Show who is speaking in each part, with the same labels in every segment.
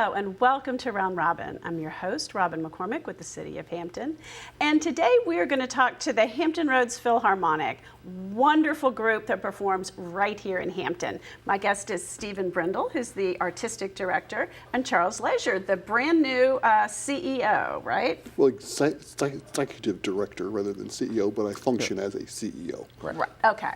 Speaker 1: Hello and welcome to Round Robin. I'm your host, Robin McCormick with the City of Hampton. And today we are going to talk to the Hampton Roads Philharmonic, wonderful group that performs right here in Hampton. My guest is Stephen Brindle, who's the artistic director, and Charles Leasure, the brand new CEO, right?
Speaker 2: Well, executive director rather than CEO, but I function as a CEO.
Speaker 1: Right. Okay.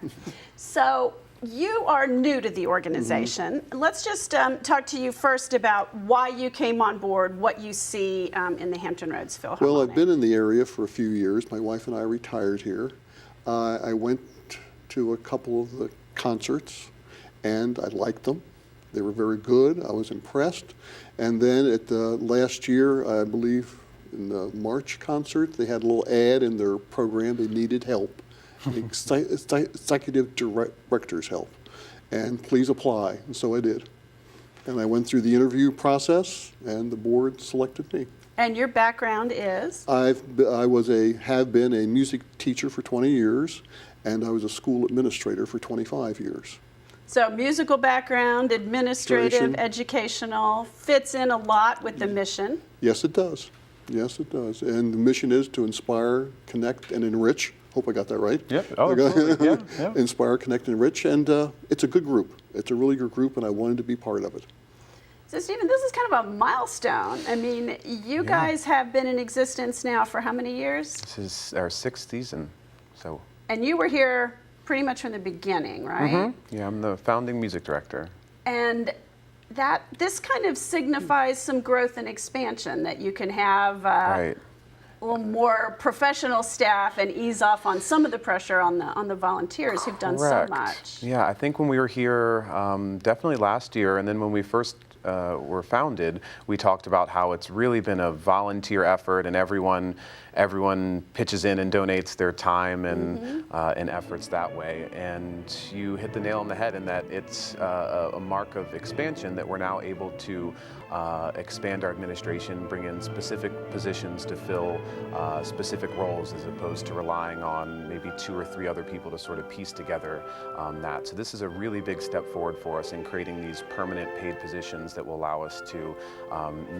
Speaker 1: So you are new to the organization. Let's just talk to you first about why you came on board, what you see in the Hampton Roads Philharmonic.
Speaker 2: Well, I've been in the area for a few years. My wife and I retired here. I went to a couple of the concerts, and I liked them. They were very good. I was impressed. And then at the last year, I believe in the March concert, they had a little ad in their program. They needed help. Executive director's help, and please apply. And so I did. And I went through the interview process, and the board selected me.
Speaker 1: And your background is?
Speaker 2: I have been a music teacher for 20 years, and I was a school administrator for 25 years.
Speaker 1: So musical background, administrative,
Speaker 2: Administration.
Speaker 1: Educational, fits in a lot with the mission.
Speaker 2: Yes, it does. Yes, it does. And the mission is to inspire, connect, and enrich. Hope I got that right.
Speaker 3: Yep. Oh, absolutely. Yeah, yeah.
Speaker 2: Inspire, connect, and enrich. And it's a good group. It's a really good group, and I wanted to be part of it.
Speaker 1: So Stephen, this is kind of a milestone. I mean, you guys have been in existence now for how many years?
Speaker 3: This is our 6th season. So.
Speaker 1: And you were here pretty much from the beginning, right?
Speaker 3: Mm-hmm. Yeah, I'm the founding music director.
Speaker 1: And this kind of signifies some growth and expansion, that you can have
Speaker 3: Right.
Speaker 1: a little more professional staff and ease off on some of the pressure on the volunteers who've done so
Speaker 3: Correct.
Speaker 1: much.
Speaker 3: Yeah, I think when we were here, definitely last year, and then when we first were founded, we talked about how it's really been a volunteer effort, and everyone pitches in and donates their time and and efforts that way. And you hit the nail on the head in that it's a mark of expansion that we're now able to expand our administration, bring in specific positions to fill specific roles, as opposed to relying on maybe 2 or 3 other people to sort of piece together that. So this is a really big step forward for us in creating these permanent paid positions that will allow us to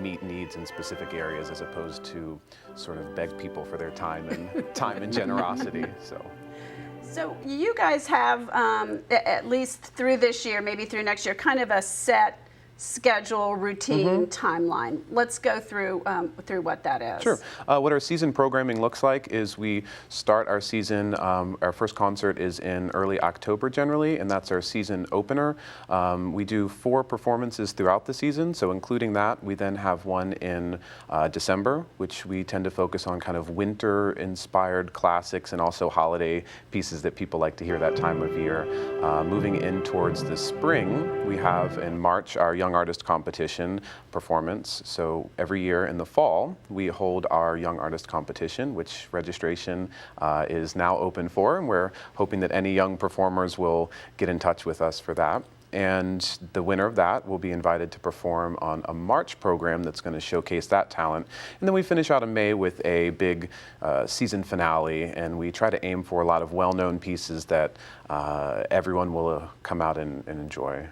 Speaker 3: meet needs in specific areas, as opposed to sort of beg people for their time and generosity.
Speaker 1: So you guys have, at least through this year, maybe through next year, kind of a set schedule, routine, timeline. Let's go through what that is.
Speaker 3: Sure. What our season programming looks like is we start our season, our first concert is in early October generally, and that's our season opener. We do 4 performances throughout the season, so including that, we then have one in December, which we tend to focus on kind of winter-inspired classics and also holiday pieces that people like to hear that time of year. Moving in towards the spring, we have in March our Young Artist Competition performance. So every year in the fall, we hold our Young Artist Competition, which registration is now open for, and we're hoping that any young performers will get in touch with us for that. And the winner of that will be invited to perform on a March program that's going to showcase that talent. And then we finish out in May with a big season finale, and we try to aim for a lot of well-known pieces that everyone will come out and enjoy.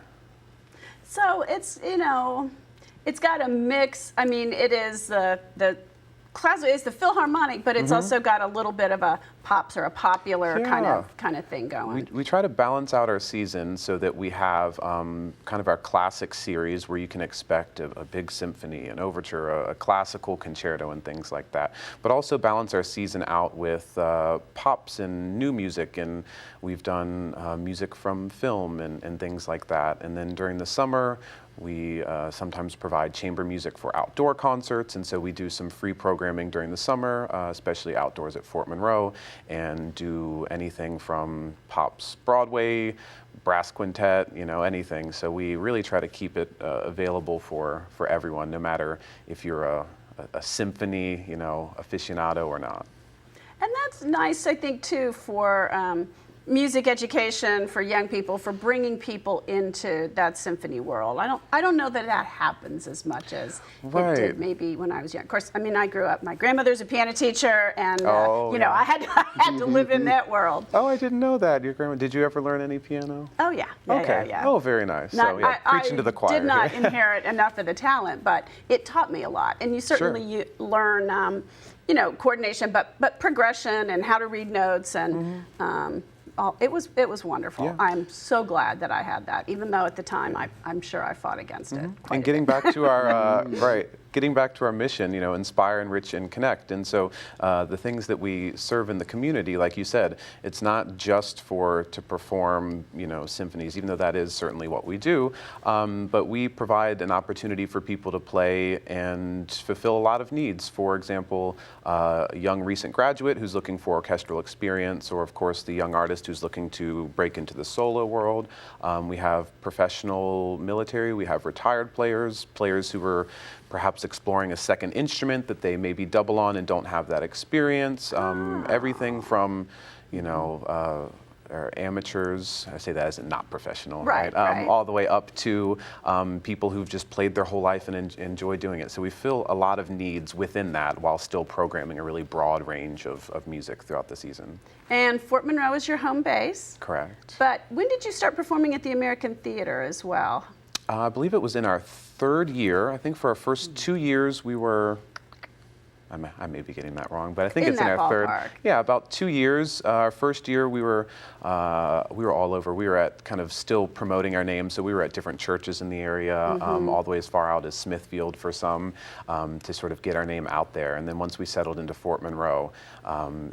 Speaker 1: So it's, it's got a mix. I mean, it is the classic, it's the Philharmonic, but it's also got a little bit of a pops or a popular kind of thing going.
Speaker 3: We try to balance out our season so that we have kind of our classic series where you can expect a big symphony, an overture, a classical concerto, and things like that. But also balance our season out with pops and new music, and we've done music from film and things like that. And then during the summer, we sometimes provide chamber music for outdoor concerts, and so we do some free programming during the summer, especially outdoors at Fort Monroe, and do anything from pops, Broadway, brass quintet, anything. So we really try to keep it available for everyone, no matter if you're a symphony, aficionado or not.
Speaker 1: And that's nice, I think, too, for music education for young people, for bringing people into that symphony world. I don't know that happens as much as it did maybe when I was young. Of course, I mean, I grew up, my grandmother's a piano teacher, and you know, I had to live in that world.
Speaker 3: Oh, I didn't know that. Your grandma, did you ever learn any piano?
Speaker 1: Oh yeah.
Speaker 3: Okay.
Speaker 1: Yeah.
Speaker 3: Oh, very nice. So yeah, preaching to the choir.
Speaker 1: I did not inherit enough of the talent, but it taught me a lot. And you certainly you learn, you know, coordination, but progression and how to read notes, and it was wonderful.
Speaker 3: Yeah.
Speaker 1: I'm so glad that I had that, even though at the time I'm sure I fought against it.
Speaker 3: And getting back to our getting back to our mission, you know, inspire, enrich, and connect. And so the things that we serve in the community, like you said, it's not just to perform, you know, symphonies, even though that is certainly what we do, but we provide an opportunity for people to play and fulfill a lot of needs. For example, a young recent graduate who's looking for orchestral experience, or of course the young artist who's looking to break into the solo world. We have professional military, we have retired players who are perhaps exploring a second instrument that they maybe double on and don't have that experience. Everything from, you know, amateurs, I say that as in not professional, right? All the way up to people who've just played their whole life and enjoy doing it. So we fill a lot of needs within that while still programming a really broad range of music throughout the season.
Speaker 1: And Fort Monroe is your home base.
Speaker 3: Correct.
Speaker 1: But when did you start performing at the American Theater as well?
Speaker 3: I believe it was in our third year. I think for our first 2 years we were, I may be getting that wrong, but I think it's in our third. Yeah, about 2 years. Our first year we were all over. We were at kind of still promoting our name, so we were at different churches in the area, all the way as far out as Smithfield for some, to sort of get our name out there. And then once we settled into Fort Monroe,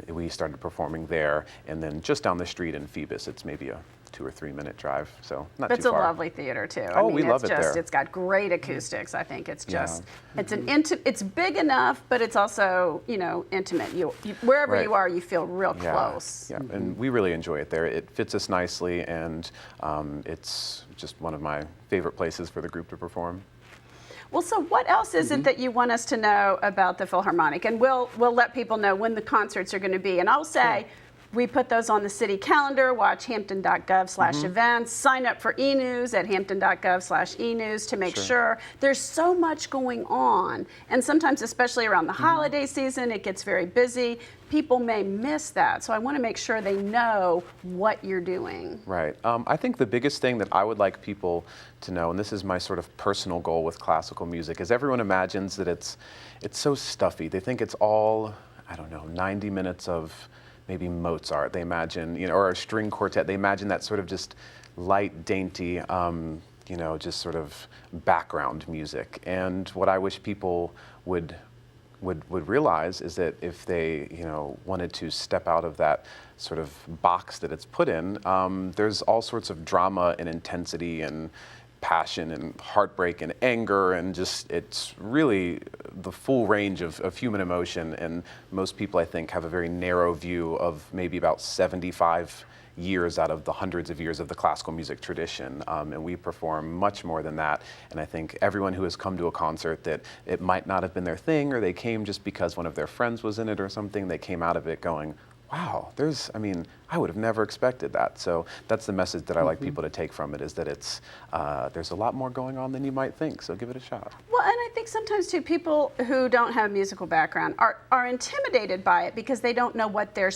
Speaker 3: we started performing there, and then just down the street in Phoebus, it's maybe a 2 or 3 minute drive, so not too far.
Speaker 1: It's a lovely theater too.
Speaker 3: Oh, I mean, we love it there.
Speaker 1: It's got great acoustics. I think it's just it's big enough, but it's also, you know, intimate. You wherever you are, you feel real close.
Speaker 3: Yeah, and we really enjoy it there. It fits us nicely, and it's just one of my favorite places for the group to perform.
Speaker 1: Well, so what else is it that you want us to know about the Philharmonic? And we'll let people know when the concerts are going to be. And I'll say, we put those on the city calendar. Watch hampton.gov/events. Sign up for e-news at hampton.gov/e-news to make sure. There's so much going on. And sometimes, especially around the holiday season, it gets very busy. People may miss that. So I want to make sure they know what you're doing.
Speaker 3: Right. I think the biggest thing that I would like people to know, and this is my sort of personal goal with classical music, is everyone imagines that it's so stuffy. They think it's all, I don't know, 90 minutes of maybe Mozart, they imagine, you know, or a string quartet. They imagine that sort of just light, dainty, you know, just sort of background music. And what I wish people would realize is that if they, you know, wanted to step out of that sort of box that it's put in, there's all sorts of drama and intensity and passion and heartbreak and anger, and just it's really the full range of human emotion. And most people, I think, have a very narrow view of maybe about 75 years out of the hundreds of years of the classical music tradition, and we perform much more than that. And I think everyone who has come to a concert that it might not have been their thing, or they came just because one of their friends was in it or something, they came out of it going, wow, I would have never expected that. So that's the message that I like people to take from it, is that it's there's a lot more going on than you might think, so give it a shot.
Speaker 1: Well, and I think sometimes too, people who don't have a musical background are intimidated by it because they don't know what they're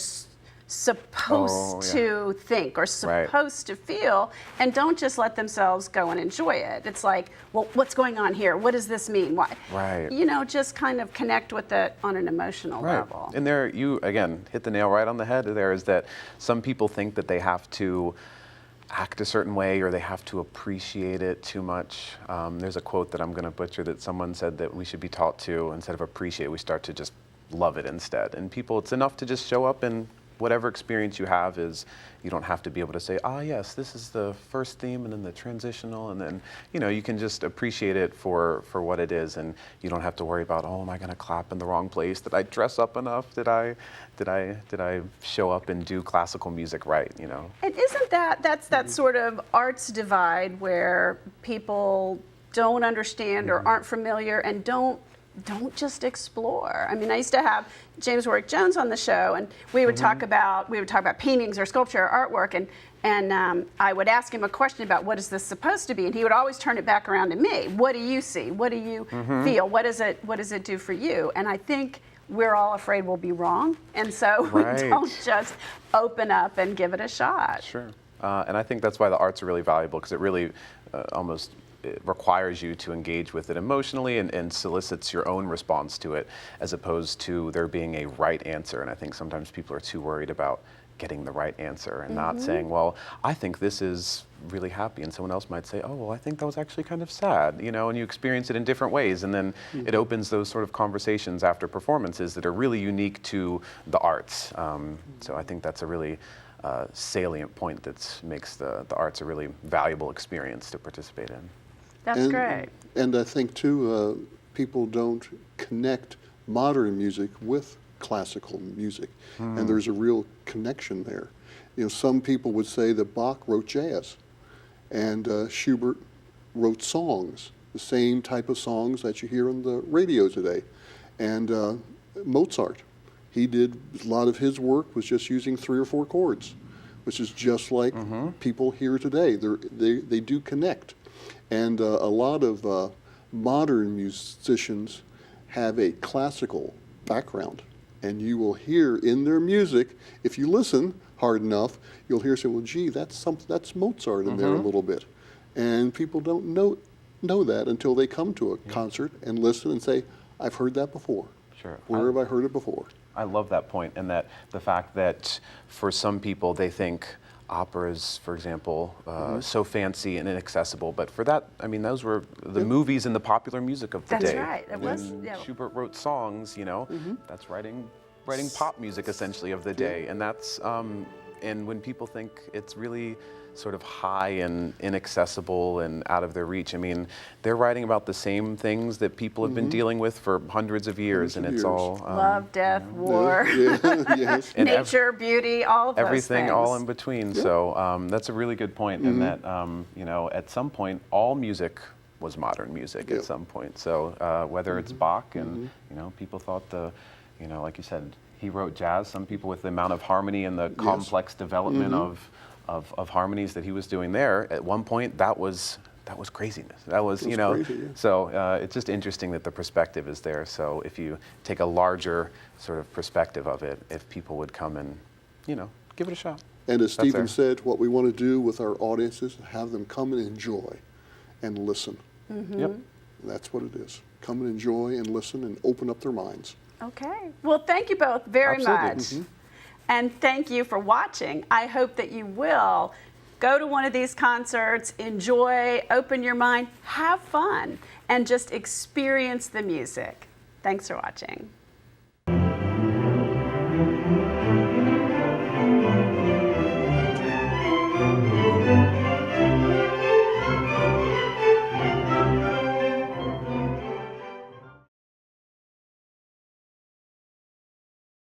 Speaker 1: supposed to think or supposed to feel, and don't just let themselves go and enjoy it. It's like, well, what's going on here? What does this mean? Why?
Speaker 3: Right.
Speaker 1: You know, just kind of connect with it on an emotional level.
Speaker 3: And there, you again hit the nail right on the head. There is that some people think that they have to act a certain way, or they have to appreciate it too much. There's a quote that I'm going to butcher that someone said that we should be taught to, instead of appreciate, we start to just love it instead. And people, it's enough to just show up, and whatever experience you have is, you don't have to be able to say, ah, yes, this is the first theme and then the transitional, and then, you know, you can just appreciate it for what it is, and you don't have to worry about, oh, am I going to clap in the wrong place? Did I dress up enough? Did I show up and do classical music right, you know?
Speaker 1: And isn't that's that sort of arts divide where people don't understand or aren't familiar and don't don't just explore. I mean, I used to have James Warwick Jones on the show, and we would talk about paintings or sculpture or artwork, and I would ask him a question about what is this supposed to be, and he would always turn it back around to me. What do you see? What do you feel? What does it do for you? And I think we're all afraid we'll be wrong, and so we don't just open up and give it a shot.
Speaker 3: Sure. And I think that's why the arts are really valuable, because it really it requires you to engage with it emotionally and solicits your own response to it, as opposed to there being a right answer. And I think sometimes people are too worried about getting the right answer and not saying, well, I think this is really happy, and someone else might say, oh, well, I think that was actually kind of sad, you know, and you experience it in different ways, and then it opens those sort of conversations after performances that are really unique to the arts. So I think that's a really salient point that makes the arts a really valuable experience to participate in.
Speaker 1: That's great.
Speaker 2: And I think, too, people don't connect modern music with classical music, and there's a real connection there. You know, some people would say that Bach wrote jazz, and Schubert wrote songs, the same type of songs that you hear on the radio today. And Mozart, he did a lot of his work was just using 3 or 4 chords, which is just like people here today. They do connect. And a lot of modern musicians have a classical background. And you will hear in their music, if you listen hard enough, you'll hear say, well, gee, that's Mozart in there a little bit. And people don't know that until they come to a concert and listen and say, I've heard that before.
Speaker 3: Sure.
Speaker 2: Where have I heard it before?
Speaker 3: I love that point, and that the fact that for some people they think opera is, for example, so fancy and inaccessible, but for that, I mean, those were the movies and the popular music of the day.
Speaker 1: That's right. It was.
Speaker 3: Schubert wrote songs, you know, that's writing pop music essentially of the day, and that's and when people think it's really sort of high and inaccessible and out of their reach, I mean, they're writing about the same things that people have been dealing with for hundreds of years, and it's all
Speaker 1: love, death, war,
Speaker 2: Yes.
Speaker 1: nature, beauty, all of those
Speaker 3: everything,
Speaker 1: things.
Speaker 3: all in between. So that's a really good point, and that you know, at some point, all music was modern music at some point. So whether it's Bach, and you know, people thought you know, like you said, he wrote jazz. Some people, with the amount of harmony and the complex development of harmonies that he was doing there, at one point that was craziness. That was, you know,
Speaker 2: crazy,
Speaker 3: so it's just interesting that the perspective is there. So if you take a larger sort of perspective of it, if people would come and, you know, give it a shot.
Speaker 2: And as Stephen said, what we want to do with our audiences, have them come and enjoy and listen.
Speaker 3: Yep.
Speaker 2: That's what it is. Come and enjoy and listen and open up their minds.
Speaker 1: Okay. Well, thank you both very much. And thank you for watching. I hope that you will go to one of these concerts, enjoy, open your mind, have fun, and just experience the music. Thanks for watching.